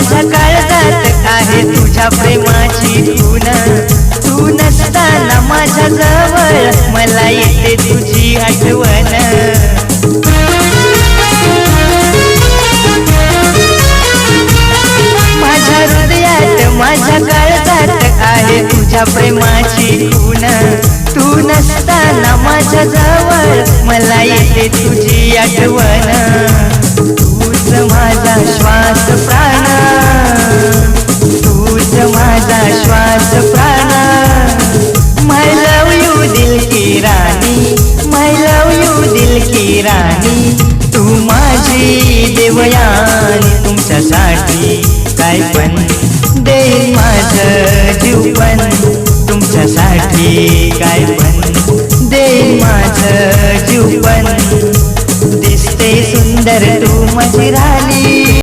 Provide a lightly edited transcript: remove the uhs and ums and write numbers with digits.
माझ्या काळजात आहे तुझ्या प्रेमाची खून। तू नसताना माझ्या जवळ मला येते तुझी आठवण। माझ्या हृदयात माझ्या काळजात आहे तुझ्या प्रेमाची खून। तू नसताना माझ्या जवळ मला येते तुझी आठवण। तूच माझा श्वास प्राण, तूच माझा श्वास प्राण। माय लव यू दिल की राणी, माय लव यू दिल की राणी। तू माझी देवयानी, तुमच्यासाठी काय पण देईन माझं जीवन। तुमच्यासाठी काय पण देईन माझं जीवन। दिसते सुंदर तू माझी राणी।